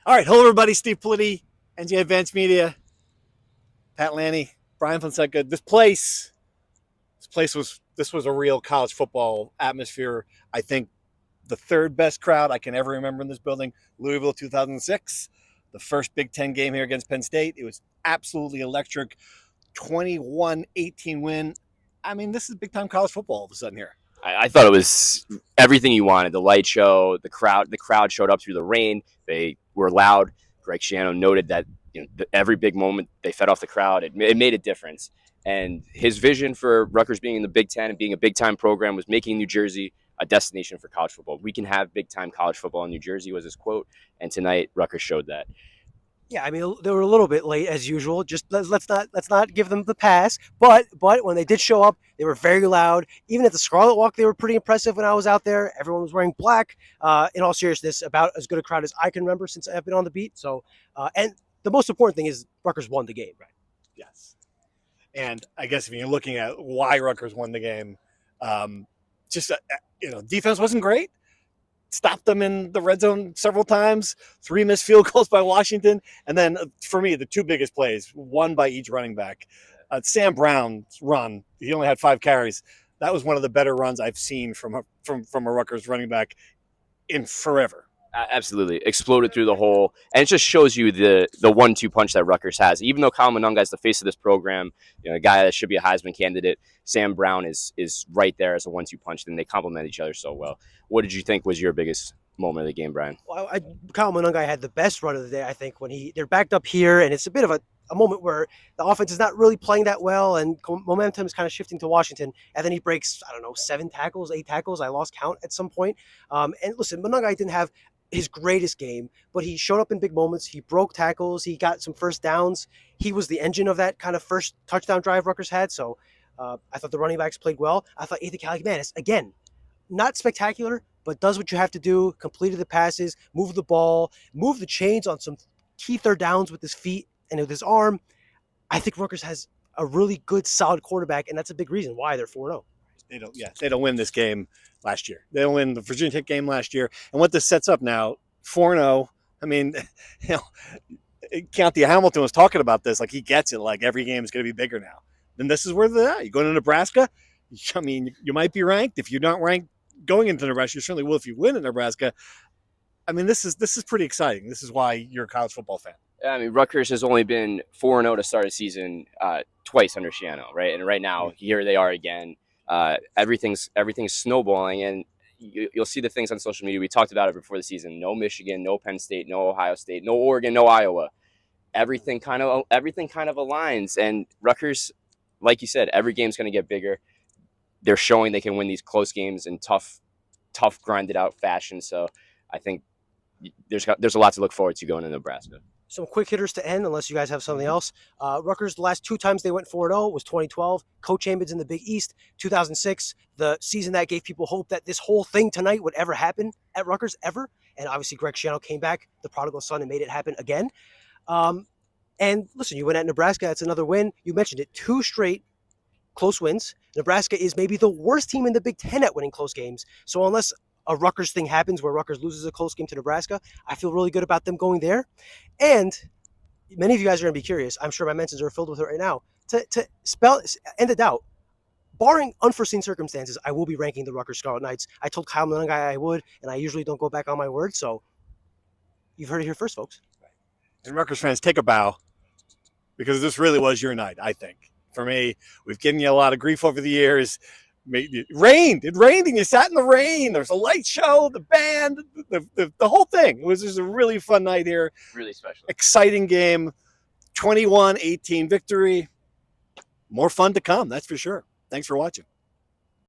All right, hello everybody. Steve Politti, NJ Advanced Media, Pat Lanny, Brian Fonseca. This was a real college football atmosphere. I think the third best crowd I can ever remember in this building. Louisville 2006, the first Big Ten game here against Penn State. It was absolutely electric. 21-18 win. I mean, this is big time college football all of a sudden here. I thought it was everything you wanted. The light show, the crowd showed up through the rain. They were loud. Greg Schiano noted that every big moment they fed off the crowd. It made a difference. And his vision for Rutgers being in the Big Ten and being a big time program was making New Jersey a destination for college football. We can have big time college football in New Jersey was his quote. And tonight Rutgers showed that. Yeah, I mean they were a little bit late as usual. Just let's not give them the pass. But when they did show up, they were very loud. Even at the Scarlet Walk, they were pretty impressive when I was out there. Everyone was wearing black. In all seriousness, about as good a crowd as I can remember since I've been on the beat. So, and the most important thing is Rutgers won the game. Right? Yes. And I guess if you're looking at why Rutgers won the game, defense wasn't great. Stopped them in the red zone several times. 3 missed field goals by Washington. And then, for me, the 2 biggest plays, one by each running back. Sam Brown's run, he only had 5 carries. That was one of the better runs I've seen from a Rutgers running back in forever. Absolutely. Exploded through the hole. And it just shows you the 1-2 punch that Rutgers has. Even though Kyle Monunga is the face of this program, a guy that should be a Heisman candidate, Sam Brown is right there as a 1-2 punch. Then they complement each other so well. What did you think was your biggest moment of the game, Brian? Well, Kyle Monunga had the best run of the day, I think, when they're backed up here, and it's a bit of a moment where the offense is not really playing that well, and momentum is kind of shifting to Washington, and then he breaks, 7 tackles, 8 tackles. I lost count at some point. And listen, Monunga didn't have his greatest game, but he showed up in big moments. He broke tackles. He got some first downs. He was the engine of that kind of first touchdown drive Rutgers had. So I thought the running backs played well. I thought Ethan Kaliakmanis, again, not spectacular, but does what you have to do, completed the passes, moved the ball, moved the chains on some key third downs with his feet and with his arm. I think Rutgers has a really good, solid quarterback, and that's a big reason why they're 4-0. They don't win this game last year. They don't win the Virginia Tech game last year. And what this sets up now, 4-0, I mean, County Hamilton was talking about this, like he gets it, like every game is going to be bigger now. Then this is where they're at. You go to Nebraska, I mean, you might be ranked. If you're not ranked going into Nebraska, you certainly will if you win in Nebraska. I mean, this is pretty exciting. This is why you're a college football fan. I mean, Rutgers has only been 4-0 to start a season twice under Schiano, right? And right now, here they are again. Everything's snowballing, and you'll see the things on social media. We talked about it before the season. No Michigan, no Penn State, no Ohio State, no Oregon, no Iowa. Everything kind of aligns, and Rutgers, like you said, every game's going to get bigger. They're showing they can win these close games in tough, grinded out fashion. So I think there's a lot to look forward to going to Nebraska. Some quick hitters to end, unless you guys have something else. Rutgers, the last 2 times they went 4-0 was 2012. Coach Chambers in the Big East. 2006, the season that gave people hope that this whole thing tonight would ever happen at Rutgers, ever. And obviously Greg Schiano came back, the prodigal son, and made it happen again. And listen, you win at Nebraska. That's another win. You mentioned it, 2 straight close wins. Nebraska is maybe the worst team in the Big Ten at winning close games. So unless a Rutgers thing happens where Rutgers loses a close game to Nebraska, I feel really good about them going there. And many of you guys are going to be curious. I'm sure my mentions are filled with it right now. To end the doubt, barring unforeseen circumstances, I will be ranking the Rutgers Scarlet Knights. I told Kyle Monunga I would, and I usually don't go back on my word. So you've heard it here first, folks. And Rutgers fans, take a bow, because this really was your night, I think. For me, we've given you a lot of grief over the years. It rained and you sat in the rain. There's a light show, the band, the whole thing. It was just a really fun night here. Really special. Exciting game. 21-18 victory. More fun to come, that's for sure. Thanks for watching.